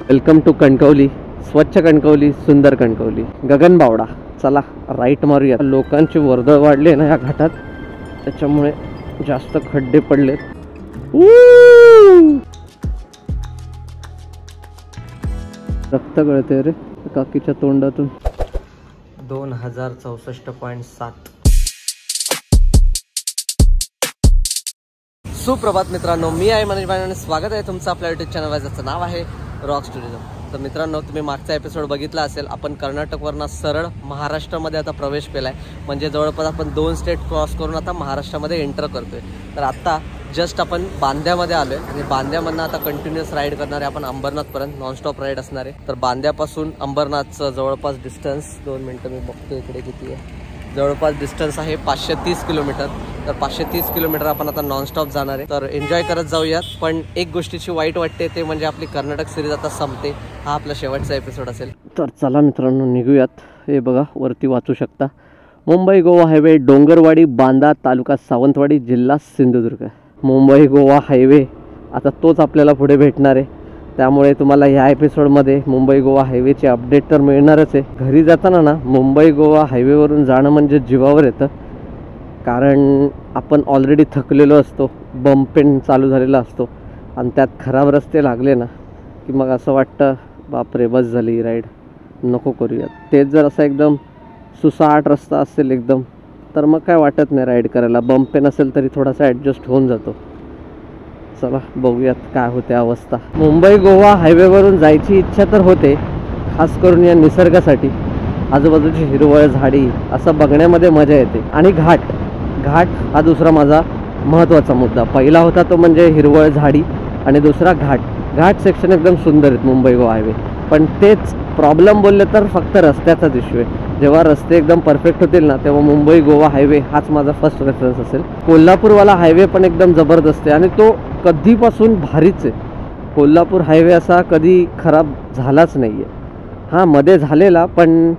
Welcome to Kankavli. स्वच्छ कणकवली, सुंदर कणकवली, गगनबावडा. चला राईट मारूया. लोकांची वर्दळ वाढली ना या घाटात, त्याच्यामुळे जास्त खड्डे पडलेत. रक्त गळते रे काकीच्या तोंडातून. 2064.7. सुप्रभात मित्रांनो, मी आहे मनीष भाई आणि स्वागत आहे तुमचं आपल्या युट्यूब चॅनल. ज्याचं नाव आहे रॉक्स टुरिझम. तर मित्रांनो, तुम्ही मागचा एपिसोड बघितला असेल. आपण कर्नाटकवरनं सरळ महाराष्ट्रामध्ये आता प्रवेश केला आहे. म्हणजे जवळपास आपण 2 स्टेट क्रॉस करून आता महाराष्ट्रामध्ये एंटर करतोय. तर आत्ता जस्ट आपण बांद्यामध्ये आलो आहे आणि बांद्यामधनं आता कंटिन्युअस राईड करणार आहे आपण अंबरनाथपर्यंत. नॉनस्टॉप राईड असणार आहे. तर बांद्यापासून अंबरनाथचं जवळपास डिस्टन्स 2 मिनटं मी बघतो इकडे किती आहे. जवळपास डिस्टन्स आहे 530 किलोमीटर. तर 530 किलोमीटर आपण आता नॉनस्टॉप जाणार आहे. तर एन्जॉय करत जाऊयात. पण एक गोष्टीची वाईट वाटते ते म्हणजे आपली कर्नाटक सिरीज आता संपते. हा आपला शेवटचा एपिसोड असेल. तर चला मित्रांनो निघूयात. हे बघा वरती वाचू शकता, मुंबई गोवा हायवे, डोंगरवाडी, बांदा, तालुका सावंतवाडी, जिल्हा सिंधुदुर्ग. मुंबई गोवा हायवे आता तोच आपल्याला पुढे भेटणार आहे. त्यामुळे तुम्हाला ह्या एपिसोडमध्ये मुंबई गोवा हायवेची अपडेट तर मिळणारच आहे. घरी जाताना ना मुंबई गोवा हायवेवरून जाणं म्हणजे जीवावर येतं. कारण आपण ऑलरेडी थकलेलो असतो, बम्पेन चालू झालेला असतो आणि त्यात खराब रस्ते लागले ना की मग असं वाटतं बापरे बस झाली राईड, नको करूयात. तेच जर असा एकदम सुसाट रस्ता असेल एकदम तर मग काय वाटत नाही राईड करायला. बम्पेन असेल तरी थोडासा ॲडजस्ट होऊन जातो. चला बघूयात काय होते अवस्था. मुंबई गोवा हायवेवरून जायची इच्छा तर होते, खास करून या निसर्गासाठी. आजूबाजूची हिरवळ झाडी असं बघण्यामध्ये मजा येते. आणि घाट हा दुसरा माझा महत्त्वाचा मुद्दा. पहिला होता तो म्हणजे हिरवळ झाडी आणि दुसरा घाट सेक्शन एकदम सुंदर आहेत मुंबई गोवा हायवे. पण तेच प्रॉब्लेम बोलले तर फक्त रस्त्याचाच इश्यू आहे. जेव्हा रस्ते एकदम परफेक्ट होतील ना तेव्हा मुंबई गोवा हायवे हाच माझा फर्स्ट रेफरन्स असेल. कोल्हापूरवाला हायवे पण एकदम जबरदस्त आहे आणि तो कधीपासून भारीच आहे. कोल्हापूर हायवे असा कधी खराब झालाच नाही आहे. हां मध्ये झालेला, पण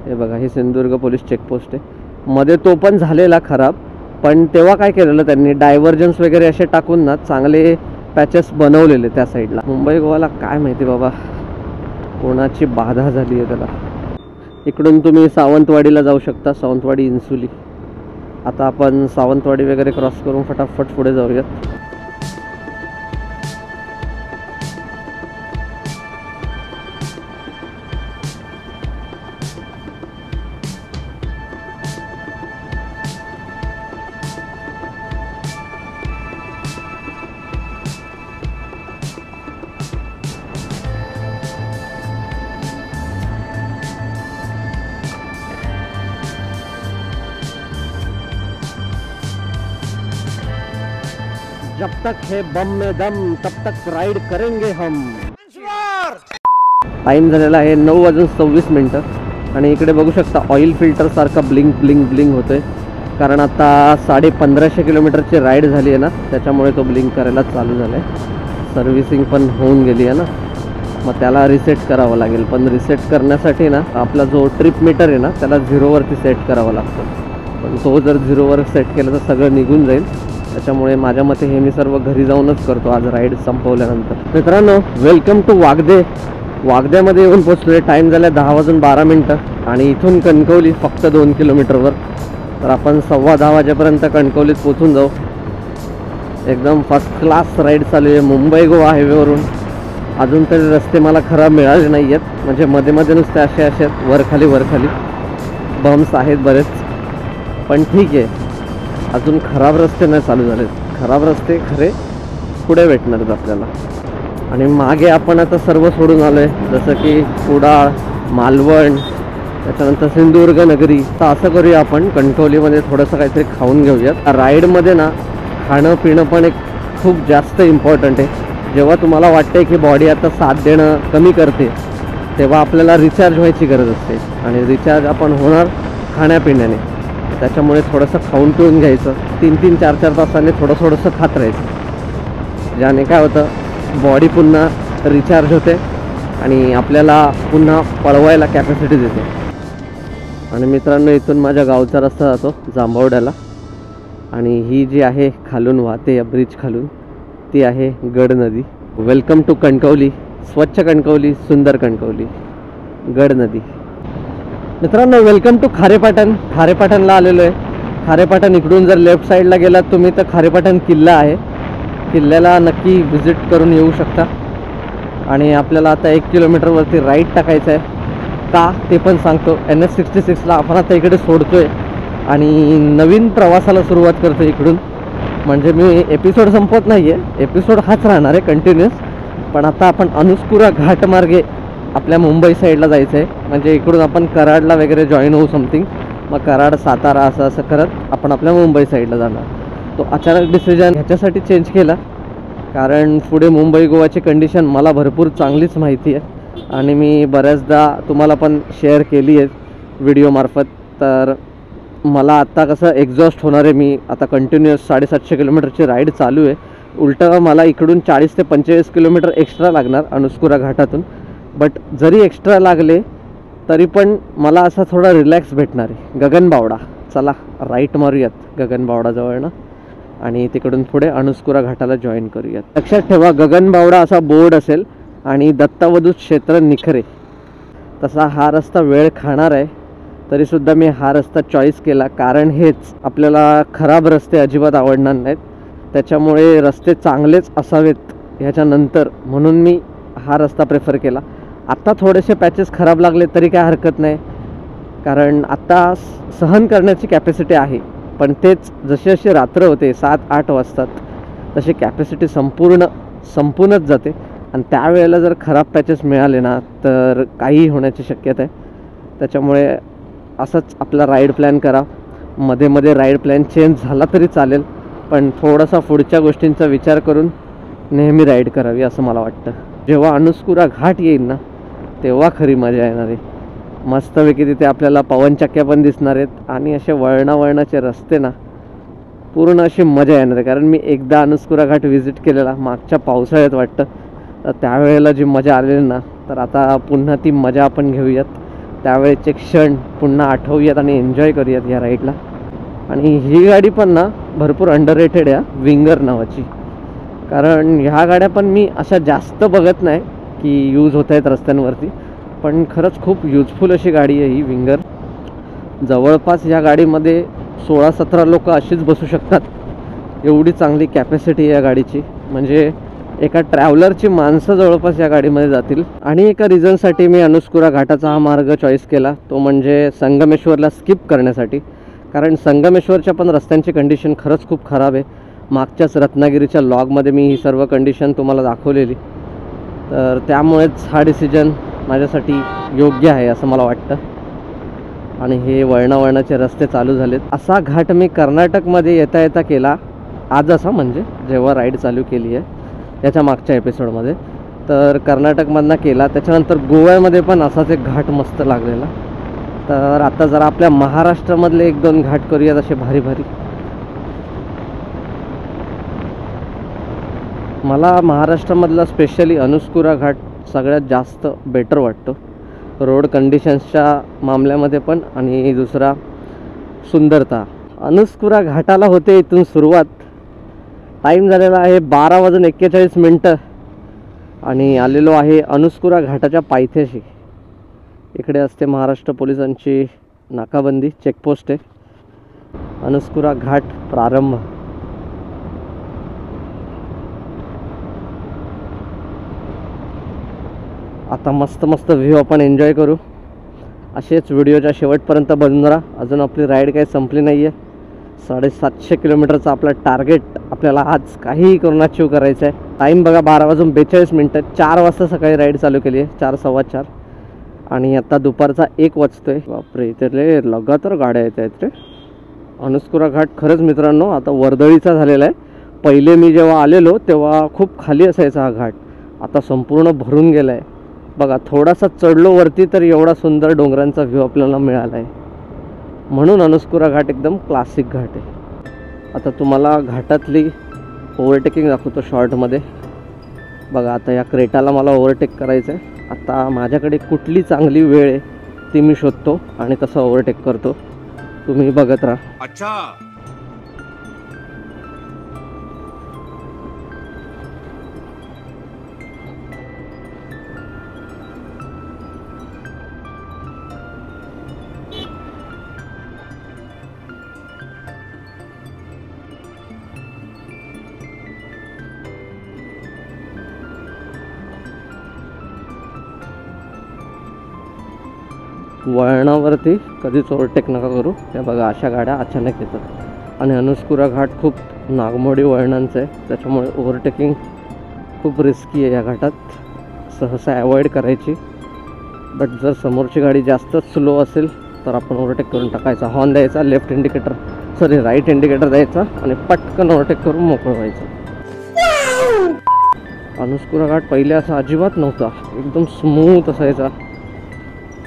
हे बघा हे सिंधुदुर्ग पोलीस चेकपोस्ट आहे. मध्ये तो पण झालेला खराब, पण तेव्हा काय केलेलं त्यांनी डायव्हर्जन्स वगैरे असे टाकून ना चांगले पॅचेस बनवलेले त्या साईडला. मुंबई गोवाला काय माहिती बाबा कोणाची बाधा झाली आहे त्याला. इकडून तुम्ही सावंतवाडीला जाऊ शकता, सावंतवाडी इन्सुली. आता आपण सावंतवाडी वगैरे क्रॉस करून फटाफट पुढे जाऊयात. जब तक है बम में दम तब तक राइड करेंगे हम. टाइम झालेला आहे 9:26 आणि इकडे बघू शकता ऑइल फिल्टर सारखा ब्लिंक ब्लिंक ब्लिंक होतोय. कारण आता 1550 किलोमीटरची राईड झाली आहे ना, त्याच्यामुळे तो ब्लिंक करायला चालू झाला आहे. सर्व्हिसिंग पण होऊन गेली आहे ना, मग त्याला रिसेट करावं लागेल. पण रिसेट करण्यासाठी ना आपला जो ट्रिप मीटर आहे ना त्याला 0वरती सेट करावा लागतो. पण तो जर 0वर सेट केलं तर सगळं निघून जाईल. त्याच्यामुळे माझ्या मते हे मी सर्व घरी जाऊनच करतो आज राईड संपवल्यानंतर. मित्रांनो वेलकम टू वागदे. वागद्यामध्ये येऊन पोचलोय. टाईम झाला 10:12 आणि इथून कणकवली फक्त 2 किलोमीटरवर. तर आपण 10:15 वाजेपर्यंत कणकवलीत पोचून जाऊ. एकदम फर्स्ट क्लास राईड चालू आहे मुंबई गोवा हायवेवरून. अजून तरी रस्ते मला खराब मिळाले नाही आहेत. म्हणजे मध्ये मध्ये नुसते असे आहेत वरखाली बम्स आहेत बरेच, पण ठीक आहे. अजून खराब रस्ते नाही चालू झालेत. खराब रस्ते खरे पुढे भेटणार आहेत आपल्याला. आणि मागे आपण आता सर्व सोडून आलो आहे, जसं की कुडाळ, मालवण, त्याच्यानंतर सिंधुदुर्ग नगरी. तर असं करूया आपण कणकवलीमध्ये थोडंसं काहीतरी खाऊन घेऊयात. राईडमध्ये ना खाणं पिणं पण एक खूप जास्त इम्पॉर्टंट आहे. जेव्हा तुम्हाला वाटते की बॉडी आता साथ देणं कमी करते तेव्हा आपल्याला रिचार्ज व्हायची गरज असते. आणि रिचार्ज आपण होणार खाण्यापिण्याने. त्याच्यामुळे थोडंसं खाऊन पिऊन घ्यायचं. 3-3, 4-4 तासाने थोडंसं खात राहायचं. ज्याने काय होतं बॉडी पुन्हा रिचार्ज होते आणि आपल्याला पुन्हा पळवायला कॅपॅसिटी देते. आणि मित्रांनो इथून माझ्या गावचा रस्ता जातो जांभवड्याला. आणि ही जी आहे खालून वाहते या ब्रिज खालून ती आहे गड नदी. Welcome to Kankavli. स्वच्छ कणकवली, सुंदर कणकवली, गड नदी. मित्रांनो, वेलकम टू खारेपाटण. खारेपाटणला आलेलो आहे. खारेपाटण इकडून जर लेफ्ट साईडला गेलात तुम्ही तर खारेपाटण किल्ला आहे. किल्ल्याला नक्की व्हिजिट करून येऊ शकता. आणि आपल्याला आता 1 किलोमीटरवरती राईट टाकायचं आहे. का ते पण सांगतो. NH66ला आपण आता इकडे सोडतो आहे आणि नवीन प्रवासाला सुरुवात करतो इकडून. म्हणजे मी एपिसोड संपवत नाही आहे, एपिसोड हाच राहणार आहे कंटिन्युअस. पण आता आपण अनुस्कुरा घाटमार्गे आपल्या मुंबई साईडला जायचं आहे. म्हणजे इकडून आपण कराडला वगैरे जॉईन होऊ समथिंग. मग कराड, सातारा असं असं करत आपण आपल्या मुंबई साईडला जाणार. तो अचानक डिसिजन ह्याच्यासाठी चेंज केला कारण पुढे मुंबई गोवाची कंडिशन मला भरपूर चांगलीच माहिती आहे आणि मी बऱ्याचदा तुम्हाला पण शेअर केली आहे व्हिडिओमार्फत. तर मला आत्ता कसं एक्झॉस्ट होणार आहे. मी आता कंटिन्युअस 750 किलोमीटरची राईड चालू आहे. उलटं मला इकडून 40 ते 45 किलोमीटर एक्स्ट्रा लागणार अनुस्कुरा घाटातून. बट जरी एक्स्ट्रा लागले तरी पण मला असा थोडा रिलॅक्स भेटणार आहे. गगनबावडा, चला राईट मारूयात गगनबावडाजवळ ना आणि तिकडून पुढे अनुस्कुरा घाटाला जॉईन करूयात. लक्षात ठेवा, गगनबावडा असा बोर्ड असेल आणि दत्तावधू क्षेत्र निखरे. तसा हा रस्ता वेळ खाणार आहे तरीसुद्धा मी हा रस्ता चॉईस केला कारण हेच, आपल्याला खराब रस्ते अजिबात आवडणार नाहीत. त्याच्यामुळे रस्ते चांगलेच असावेत ह्याच्यानंतर म्हणून मी हा रस्ता प्रेफर केला. आत्ता थोडेसे पॅचेस खराब लागले तरी काय हरकत नाही कारण आत्ता सहन करण्याची कॅपॅसिटी आहे. पण तेच जशी जशी रात्र होते 7-8 वाजतात तशी कॅपॅसिटी संपूनच जाते आणि त्यावेळेला जर खराब पॅचेस मिळाले ना तर काहीही होण्याची शक्यता आहे. त्याच्यामुळे असंच आपला राईड प्लॅन करा. मध्ये मध्ये राईड प्लॅन चेंज झाला तरी चालेल पण थोडासा पुढच्या गोष्टींचा विचार करून नेहमी राईड करावी असं मला वाटतं. जेव्हा अनुस्कुरा घाट येईल ना तेव्हा खरी मजा येणार आहे. मस्तपैकी तिथे आपल्याला पवनचक्क्या पण दिसणार आहेत आणि असे वळणावळणाचे रस्ते ना, पूर्ण अशी मजा येणार आहे. कारण मी एकदा अनुस्कुरा घाट व्हिजिट केलेला मागच्या पावसाळ्यात वाटतं. तर त्यावेळेला जी मजा आलेली ना, तर आता पुन्हा ती मजा आपण घेऊयात. त्यावेळेचे क्षण पुन्हा आठवूयात आणि एन्जॉय करूयात या राईडला. आणि ही गाडी पण ना भरपूर अंडररेटेड आहे, विंगर नावाची. कारण ह्या गाड्या पण मी अशा जास्त बघत नाही की यूज होत आहेत रस्त्यांवरती, पण खरंच खूप युजफुल अशी गाडी आहे ही विंगर. जवळपास या गाडीमध्ये 16-17 लोक अशीच बसू शकतात, एवढी चांगली कॅपॅसिटी आहे या गाडीची. म्हणजे एका ट्रॅव्हलरची माणसं जवळपास या गाडीमध्ये जातील. आणि एका रिझनसाठी मी अनुस्कुरा घाटाचा हा मार्ग चॉईस केला, तो म्हणजे संगमेश्वरला स्किप करण्यासाठी. कारण संगमेश्वरच्या पण रस्त्यांची कंडिशन खरंच खूप खराब आहे. मागच्याच रत्नागिरीच्या लॉगमध्ये मी ही सर्व कंडिशन तुम्हाला दाखवलेली. तर त्यामुळेच हा डिसिजन माझ्यासाठी योग्य आहे असं मला वाटतं. आणि हे वळणावळणाचे रस्ते चालू झालेत. असा घाट मी कर्नाटकमध्ये येता येता केला आज, असा म्हणजे जेव्हा राईड चालू केली आहे याच्या मागच्या एपिसोडमध्ये. तर कर्नाटकमधनं केला, त्याच्यानंतर गोव्यामध्ये पण असाच एक घाट मस्त लागलेला. तर आता जरा आपल्या महाराष्ट्रामधले 1-2 घाट करूयात असे भारी भारी. मला महाराष्ट्रामधला स्पेशली अनुस्कुरा घाट सगळ्यात जास्त बेटर वाटतो, रोड कंडिशन्सच्या मामल्यामध्ये पण आणि दुसरा सुंदरता. अनुस्कुरा घाटाला होते इथून सुरुवात. टाईम झालेला आहे 12:41 आणि आलेलो आहे अनुस्कुरा घाटाच्या पायथ्याशी. इकडे असते महाराष्ट्र पोलिसांची नाकाबंदी, चेकपोस्ट आहे. अनुस्कुरा घाट प्रारंभ. आता मस्त मस्त व्ह्यू आपण एन्जॉय करू. असेच व्हिडिओच्या शेवटपर्यंत बनून राहा. अजून आपली राईड काही संपली नाही आहे. 750 किलोमीटरचा आपला टार्गेट आपल्याला आज काहीही करून अचीव करायचं आहे. टाईम बघा 12:42. 4 वाजता सकाळी राईड चालू केली आहे, 4-4:15 आणि आता दुपारचा 1 वाजतोय. बापरे, इथे लगातार गाड्या येत आहेत रे. अनुस्कुरा घाट खरंच मित्रांनो आता वर्दळीचा झालेला आहे. पहिले मी जेव्हा आलेलो तेव्हा खूप खाली असायचा हा घाट, आता संपूर्ण भरून गेला आहे. बघा, थोडासा चढलो वरती तर एवढा सुंदर डोंगरांचा व्ह्यू आपल्याला मिळाला आहे. म्हणून अनुस्कुरा घाट एकदम क्लासिक घाट आहे. आता तुम्हाला घाटातली ओव्हरटेकिंग दाखवतो शॉर्टमध्ये. बघा, आता या क्रेटाला मला ओव्हरटेक करायचं आहे. आता माझ्याकडे कुठली चांगली वेळ आहे ती मी शोधतो आणि तसं ओव्हरटेक करतो. तुम्ही बघत राहा. अच्छा, वळणावरती कधीच ओव्हरटेक नका करू. हे बघा अशा गाड्या अचानक येतात आणि अनुस्कुरा घाट खूप नागमोडी वळणांचं आहे, त्याच्यामुळे ओव्हरटेकिंग खूप रिस्की आहे. या घाटात सहसा ॲवॉइड करायची. बट जर समोरची गाडी जास्त स्लो असेल तर आपण ओव्हरटेक करून टाकायचा. हॉर्न द्यायचा, लेफ्ट इंडिकेटर राईट इंडिकेटर द्यायचा आणि पटकन ओव्हरटेक करून मोकळं व्हायचं. अनुस्कुरा घाट पहिले असा अजिबात नव्हता, एकदम स्मूथ असायचा.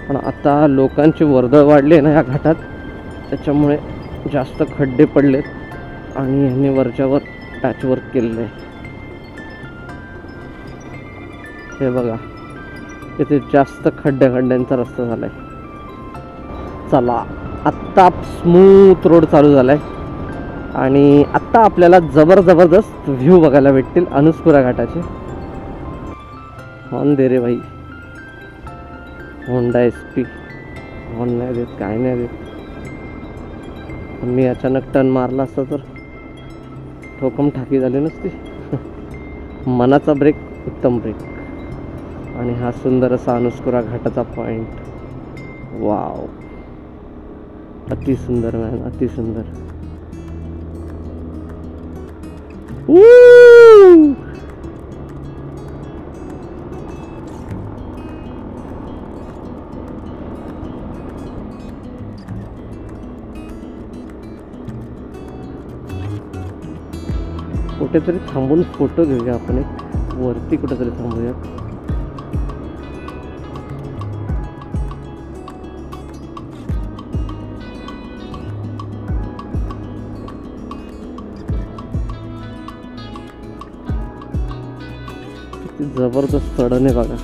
पण आता लोकांची वर्दळ वाढली आहे ना या घाटात, त्याच्यामुळे जास्त खड्डे पडलेत आणि ह्यांनी वरच्यावर पॅचवर्क केलेलं आहे. हे बघा इथे जास्त खड्ड्यांचा रस्ता झाला आहे. चला आत्ता स्मूथ रोड चालू झाला आहे आणि आत्ता आपल्याला जबरदस्त व्ह्यू बघायला भेटतील अनुस्कुरा घाटाचे. हॉर्न दे रे भाई. होंडा SP हॉर्न नाही देत, काय नाही देत. मी अचानक टर्न मारला असता तर ठोकम ठाकी झाली नसती. मनाचा ब्रेक, उत्तम ब्रेक. आणि हा सुंदर असा अनुस्कुरा घाटाचा पॉइंट. वाव, अति सुंदर मॅन, अति सुंदर. कुठेतरी थांबून फोटो घेऊया आपण एक. वरती कुठेतरी थांबूया. जबरदस्त चढण आहे बघा.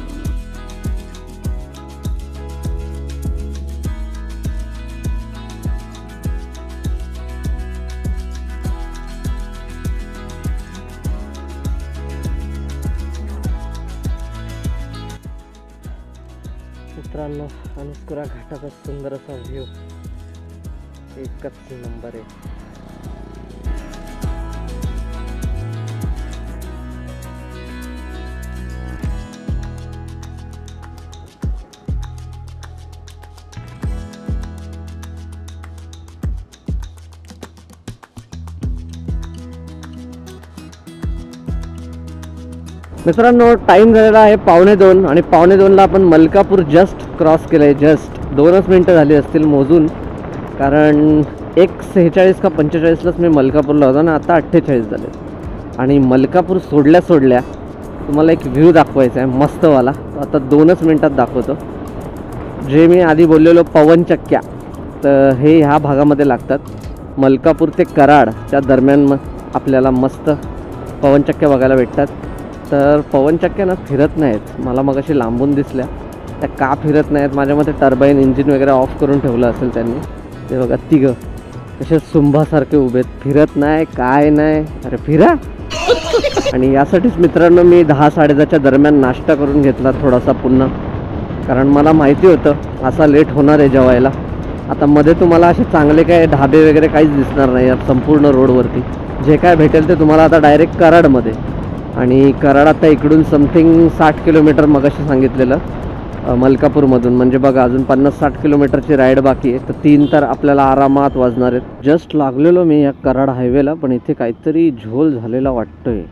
मित्रांनो, अनुस्कुरा घाटाचा सुंदर असा व्ह्यू एकच नंबर आहे. मित्रांनो, टाईम झालेला आहे 1:45 आणि 1:45ला आपण मलकापूर जस्ट क्रॉस केलं आहे. जस्ट 2च मिनटं झाली असतील मोजून, कारण 1:46 का 45लाच मी मलकापूरला होता ना. आता 48 झाले. आणि मलकापूर सोडल्या तुम्हाला एक व्ह्यू दाखवायचा आहे मस्तवाला. आता 2च मिनटात दाखवतो. जे मी आधी बोललेलो पवनचक्क्या, तर हे ह्या भागामध्ये लागतात. मलकापूर ते कराडच्या दरम्यान आपल्याला मस्त पवनचक्क्या बघायला भेटतात. तर पवनचक्क्या ना फिरत नाहीत. मला मग अशी लांबून दिसल्या. त्या का फिरत नाहीत? माझ्या मते टर्बाईन इंजिन वगैरे ऑफ करून ठेवलं असेल त्यांनी. ते बघा तिघं कसे सुंभासारखे उभेत, फिरत नाही काय नाही. अरे फिरा. आणि यासाठीच मित्रांनो मी 10-10:30च्या दरम्यान नाश्ता करून घेतला थोडासा पुन्हा, कारण मला माहिती होतं असा लेट होणार आहे जेवायला. आता मध्ये तुम्हाला असे चांगले काय ढाबे वगैरे काहीच दिसणार नाही या संपूर्ण रोडवरती. जे काय भेटेल ते तुम्हाला आता डायरेक्ट कराडमध्ये. आणि कराड आता इकडून समथिंग 60 किलोमीटर मगाशी सांगितलेलं मलकापूरमधून. म्हणजे बघा अजून 50-60 किलोमीटरची राईड बाकी आहे. तर 3 तर आपल्याला आरामात वाजणार आहेत. जस्ट लागलेलो मी या कराड हायवेला, पण इथे काहीतरी झोल झालेला वाटतोय.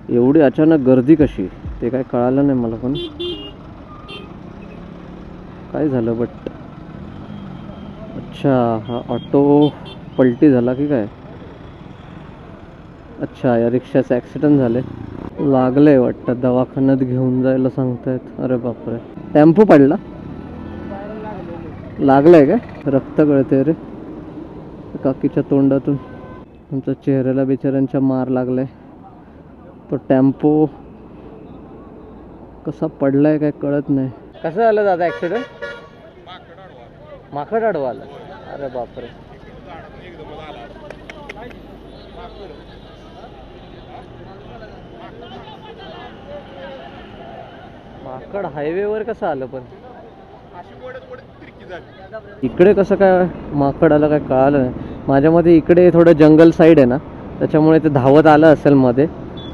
एवढी अचानक गर्दी कशी ते काय कळालं नाही मला. पण काय झालं बट अच्छा, हा ऑटो पलटी झाला की काय? अच्छा, या रिक्षाचं ॲक्सिडेंट झाले. लागलंय वाटतं, दवाखान्यात घेऊन जायला सांगतायत. अरे बापरे, टेम्पो पडला. लागलंय काय? रक्त गळते रे काकीच्या तोंडातून. आमच्या चेहऱ्याला बिचाऱ्यांच्या मार लागलाय. तो टेम्पो कसा पडलाय काय कळत नाही. कसं झालं दादा ॲक्सिडेंट? माकड आडवा आला. अरे बापरे. माकड हायवेवर कसं आलं? पण इकडे कसं काय माकड आलं काय कळालं नाही. माझ्यामध्ये इकडे थोडं जंगल साईड आहे ना, त्याच्यामुळे ते धावत आलं असेल मध्ये.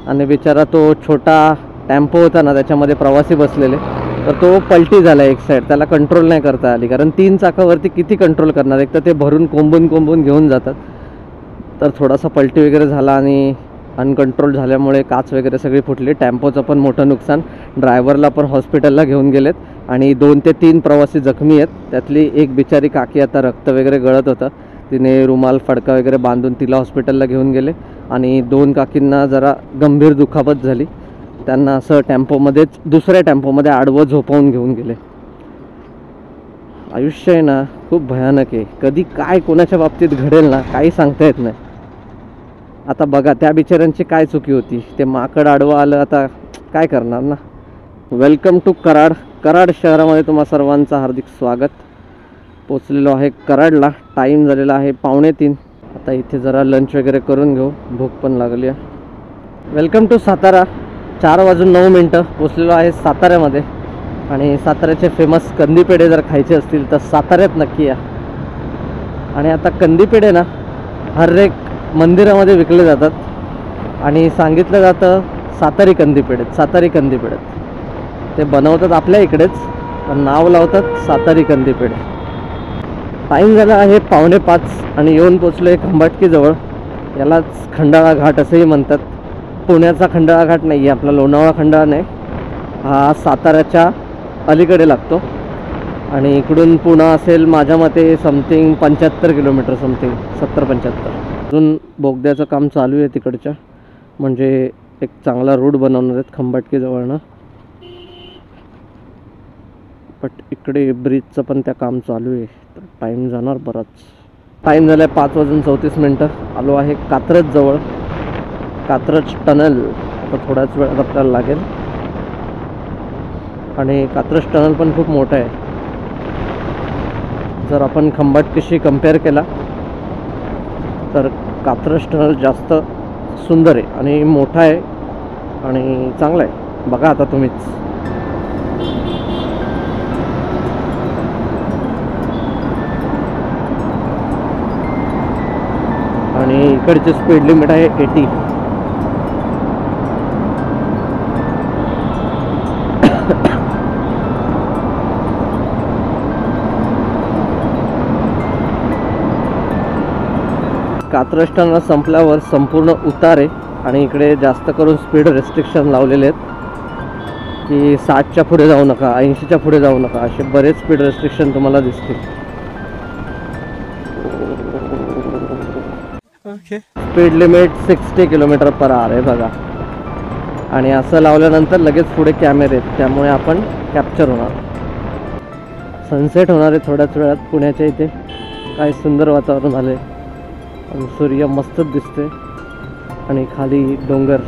आणि बिचारा तो छोटा टेम्पो होता ना, त्याच्यामध्ये प्रवासी बसलेले, तर तो पलटी झाला एक साईड, त्याला कंट्रोल नाही करता आली, कारण 3 चाकावरती किती कंट्रोल करणार, एक तर ते भरून कोंबून घेऊन जातात. तर थोडासा पलटी वगैरे झाला आणि अनकंट्रोल झाल्यामुळे काच वगैरे सगळी फुटली. टेम्पोचं पण मोठं नुकसान, ड्रायव्हरला पण हॉस्पिटलला घेऊन गेलेत आणि 2 ते 3 प्रवासी जखमी आहेत. त्यातली एक बिचारी काकी, आता रक्त वगैरे गळत होतं, तिने रुमाल फडका वगैरे बांधून तिला हॉस्पिटलला घेऊन गेले आणि 2 काकींना जरा गंभीर दुखापत झाली. त्यांना असं टेम्पोमध्येच दुसऱ्या टेम्पोमध्ये आडवं झोपवून घेऊन गेले. आयुष्य आहे ना खूप भयानक आहे, कधी काय कोणाच्या बाबतीत घडेल ना काही सांगता येत नाही. आता बघा त्या बिचाऱ्यांची काय चुकी होती, ते माकड आडवं आलं, आता काय करणार ना. Welcome to Karad. कराड शहरामध्ये तुम्हा सर्वांचं हार्दिक स्वागत. पोचलेलो आहे कराडला. टाईम झालेला आहे 2:45. आता इथे जरा लंच वगैरे करून घेऊ, भूक पण लागली आहे. Welcome to Satara. 4:09 पोचलेलो आहे साताऱ्यामध्ये आणि साताऱ्याचे फेमस कंदीपेढे जर खायचे असतील तर साताऱ्यात नक्की या. आणि आता कंदीपेढे ना हर एक मंदिरामध्ये विकले जातात आणि सांगितलं जातं सातारी कंदीपेढेत. ते बनवतात आपल्या इकडेच, पण नाव लावतात सातारी कंदीपेढे. टाईम झाला आहे 4:45 आणि येऊन पोचलो आहे खंबाटकीजवळ. यालाच खंडाळा घाट असंही म्हणतात. पुण्याचा खंडाळा घाट नाही आहे, आपला लोणावळा खंडाळा नाही, हा साताऱ्याच्या अलीकडे लागतो. आणि इकडून पुणा असेल माझ्या मते समथिंग 75 किलोमीटर, समथिंग 70-75. अजून बोगद्याचं काम चालू आहे तिकडच्या, म्हणजे एक चांगला रूट बनवणार आहेत खंबाटकीजवळनं. बट इकडे ब्रिजचं पण त्या काम चालू आहे, तर टाईम जाणार बराच. टाईम झाला आहे 5:34. आलो आहे कात्रज जवळ. कात्रज टनल आता थोड्याच वेळात आपल्याला लागेल आणि कात्रज टनल पण खूप मोठं आहे. जर आपण खंबाटकीशी कंपेअर केला तर कात्रज टनल जास्त सुंदर आहे आणि मोठा आहे आणि चांगला आहे. बघा आता तुम्हीच. आणि इकडचे स्पीड लिमिट आहे 80. कात्रज टनल संपल्यावर संपूर्ण उतार आहे आणि इकडे जास्त करून स्पीड रेस्ट्रिक्शन लावलेले आहेत की 60च्या पुढे जाऊ नका, 80च्या पुढे जाऊ नका, असे बरेच स्पीड रेस्ट्रिक्शन तुम्हाला दिसतील. स्पीड लिमिट 60 km/h आहे बघा. आणि असं लावल्यानंतर लगेच पुढे कॅमेरे आहेत, त्यामुळे आपण कॅप्चर होणार. सनसेट होणार आहे थोड्याच वेळात पुण्याच्या इथे. काय सुंदर वातावरण आले आणि सूर्य मस्तच दिसते आणि खाली डोंगर.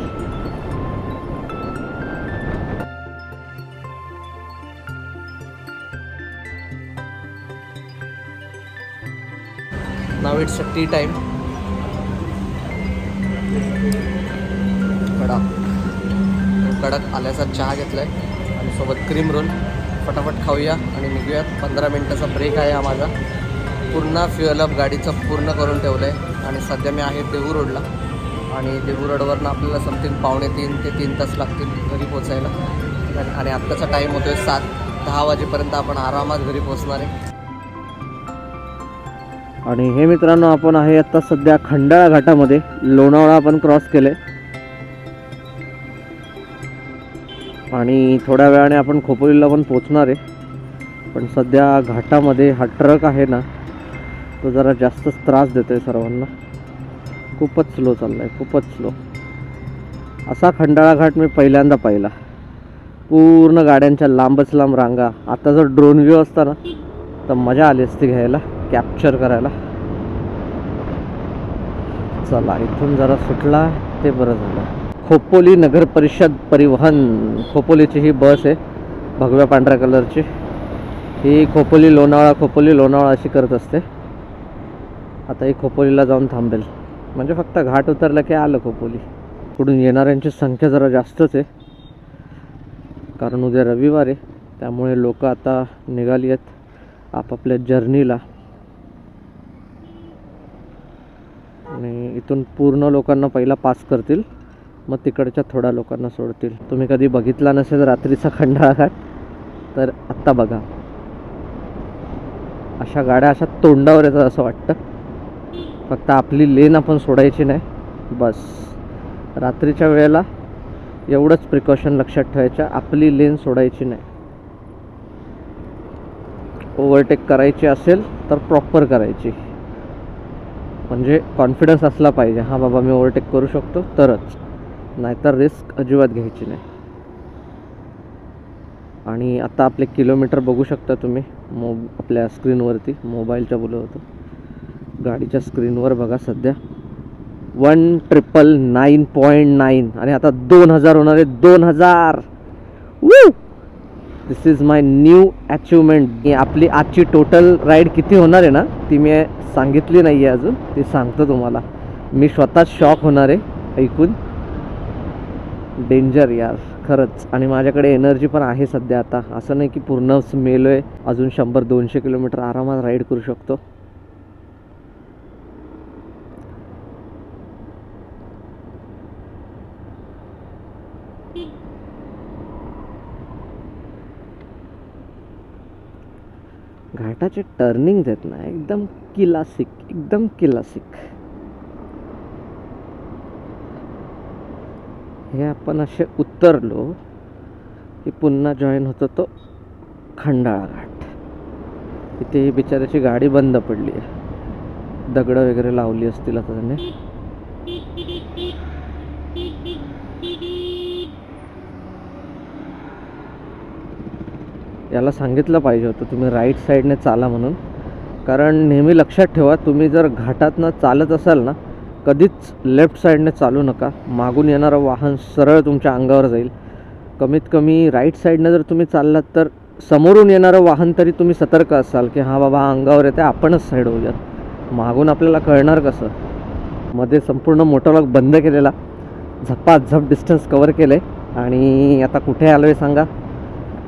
नाव इट्स टी टाइम. कडक आल्याचा चहा घेतलाय आणि सोबत क्रीम रोल. फटाफट खाऊया आणि निघूयात. 15 मिनिटाचा ब्रेक आहे हा माझा. पूर्ण फ्युअल अप गाडीचं पूर्ण करून ठेवलं आहे आणि सध्या मी आहे देहू रोडला. आणि देहू रोडवरनं आपल्याला समथिंग 2:45 ते 3 तास लागतील घरी पोचायला. आणि आत्ताचा टाईम होतो आहे 7-10 वाजेपर्यंत आपण आरामात घरी पोचणार आहे. आणि हे मित्रांनो आपण आहे आता सध्या खंडाळा घाटामध्ये. लोणावळा आपण क्रॉस केले आणि थोड्या वेळाने आपण खोपोलीला पण पोचणार आहे. पण सध्या घाटामध्ये हा ट्रक आहे ना तो जरा जास्तच त्रास देतो आहे सर्वांना. खूपच स्लो चालला आहे, खूपच स्लो. असा खंडाळा घाट मी पहिल्यांदा पाहिला. पूर्ण गाड्यांच्या लांबच लांब रांगा. आता जर ड्रोन व्ह्यू असता ना तर मजा आली असती घ्यायला, कॅप्चर करायला. चला इथून जरा सुटला ते बरं झालं. खोपोली नगर परिषद परिवहन, खोपोलीची ही बस आहे भगव्या पांढऱ्या कलरची. ही खोपोली लोणावळा अशी करत असते. आता ही खोपोलीला जाऊन थांबेल, म्हणजे फक्त घाट उतरला की आलं खोपोली. इकडून येणाऱ्यांची संख्या जरा जास्तच आहे कारण उद्या रविवार आहे, त्यामुळे लोक आता निघाली आहेत आपापल्या जर्नीला. आणि इथून पूर्ण लोकांना पहिला पास करतील, मग तिकडच्या थोड्या लोकांना सोडतील. तुम्ही कधी बघितला नसेल रात्रीचा खंडाळा घाट तर आत्ता बघा अशा गाड्या अशा तोंडावर येतात असं वाटतं. फक्त आपली लेन आपण सोडायची नाही बस. रात्रीच्या वेळेला एवढंच प्रिकॉशन लक्षात ठेवायचं, आपली लेन सोडायची नाही. ओव्हरटेक करायची असेल तर प्रॉपर करायची, म्हणजे कॉन्फिडन्स असला पाहिजे, हां बाबा मी ओव्हरटेक करू शकतो तरच, नाहीतर रिस्क अजिबात घ्यायची नाही. आणि आता आपले किलोमीटर बघू शकता तुम्ही आपल्या स्क्रीनवरती. मोबाईलच्या बोलत होतो, गाडीच्या स्क्रीनवर बघा सध्या 1999.9 आणि आता 2000 होणार आहे. 2000 दिस इज माय न्यू अचिव्हमेंट. आपली आजची टोटल राईड किती होणार आहे ना ती मी सांगितली नाही आहे अजून, ती सांगतो तुम्हाला. मी स्वतःच शॉक होणार आहे ऐकून. डेंजर यार खरंच. आणि माझ्याकडे एनर्जी पण आहे सध्या आता, असं नाही की पूर्ण मेलो आहे. अजून 100-200 किलोमीटर आरामात राईड करू शकतो. घाटाचे टर्निंग आहेत ना एकदम क्लासिक, एकदम क्लासिक. हे आपण असे उतरलो की पुन्हा जॉईन होतो तो खंडाळा घाट. इथे बिचाऱ्याची गाडी बंद पडली आहे, दगडं वगैरे लावली असतील आता त्याने. याला सांगितलं पाहिजे होतं तुम्ही राईट साईडने चाला म्हणून. कारण नेहमी लक्षात ठेवा, तुम्ही जर घाटातनं चालत असाल ना कधीच लेफ्ट साईडने चालू नका. मागून येणारं वाहन सरळ तुमच्या अंगावर जाईल. कमीत कमी राईट साईडने जर तुम्ही चाललात तर समोरून येणारं वाहन तरी तुम्ही सतर्क असाल की हां बाबा अंगावर येते, आपणच साईड होऊयात. मागून आपल्याला कळणार कसं. मध्ये संपूर्ण मोटरलॉक बंद केलेला, झपाझप डिस्टन्स कवर केलं आहे. आणि आता कुठे आलो आहे सांगा?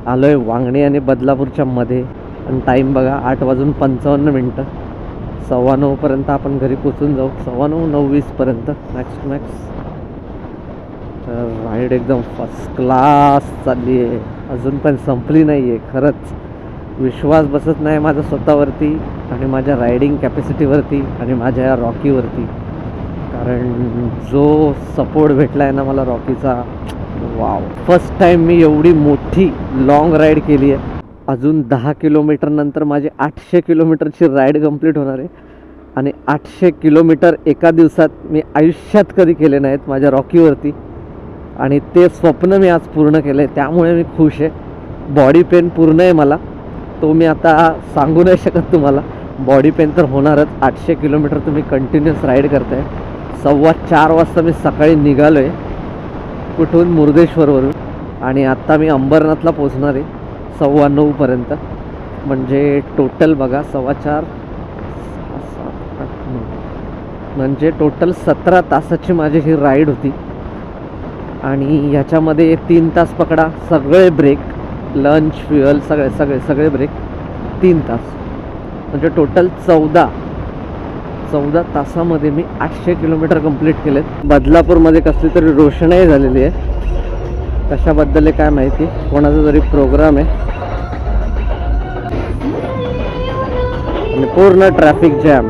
आलो आहे वांगणी आणि बदलापूरच्या मध्ये. आणि टाईम बघा 8:55. 9:15 आपण घरी पोचून जाऊ. 9:20 मॅक्स टू मॅक्स. तर राईड एकदम फर्स्ट क्लास चालली आहे, अजून पण संपली नाही आहे. खरंच विश्वास बसत नाही माझा स्वतःवरती आणि माझ्या रायडिंग कॅपॅसिटीवरती आणि माझ्या या रॉकीवरती. कारण जो सपोर्ट भेटला आहे ना मला रॉकीचा, वाव. फर्स्ट टाईम मी एवढी मोठी लॉंग राईड केली आहे. अजून 10 किलोमीटर नंतर माझी 800 किलोमीटरची राईड कंप्लीट होणार आहे. आणि 800 किलोमीटर एका दिवसात मी आयुष्यात कधी केले नाहीत माझ्या रॉकीवरती. आणि ते स्वप्न मी आज पूर्ण केलं आहे, त्यामुळे मी खुश आहे. बॉडी पेन पूर्ण आहे मला, तो मी आता सांगू नाही शकत तुम्हाला. बॉडी पेन तर होणारच. 800 किलोमीटर तुम्ही कंटिन्युअस राईड करताय. 4:15 वाजता मी सकाळी निघालो आहे कुठून, मुर्देश्वरवरून. आणि आत्ता मी अंबरनाथला पोचणार आहे 9:15. म्हणजे टोटल बघा 4:15 म्हणजे टोटल 17 तासाची माझी ही राईड होती. आणि ह्याच्यामध्ये 3 तास पकडा सगळे ब्रेक, लंच, फ्युअल, सगळे ब्रेक 3 तास. म्हणजे टोटल 14 तासामध्ये मी 800 किलोमीटर कंप्लीट केलेत. बदलापूरमध्ये कसली तरी रोषणाई झालेली आहे, कशाबद्दल आहे काय माहिती. कोणाचा तरी प्रोग्राम आहे आणि पूर्ण ट्रॅफिक जॅम.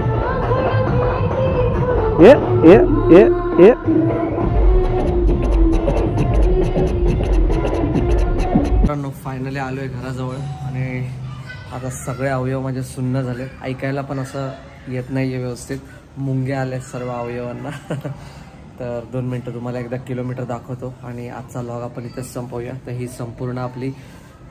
ये फायनली आलो आहे घराजवळ. आणि आता सगळे अवयव माझे सुन्न झाले, ऐकायला पण असं येत नाही आहे व्यवस्थित. मुंगे आले सर्व अवयवांना. तर 2 मिनटं तुम्हाला एकदा किलोमीटर दाखवतो आणि आजचा व्लॉग आपण इथेच संपवूया. तर ही संपूर्ण आपली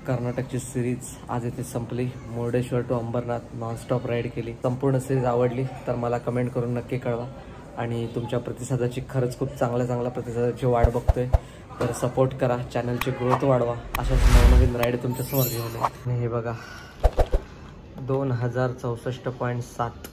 कर्नाटकची सिरीज आज इथे संपली. Murdeshwar to Ambernath nonstop ride केली. संपूर्ण सिरीज आवडली तर मला कमेंट करून नक्की कळवा. आणि तुमच्या प्रतिसादाची खरंच खूप चांगल्या प्रतिसादाची वाट बघतोय. तर सपोर्ट करा, चॅनलची ग्रोथ वाढवा. अशाच नवनवीन राईड तुमच्यासमोर घेऊन. आणि हे बघा 2064.7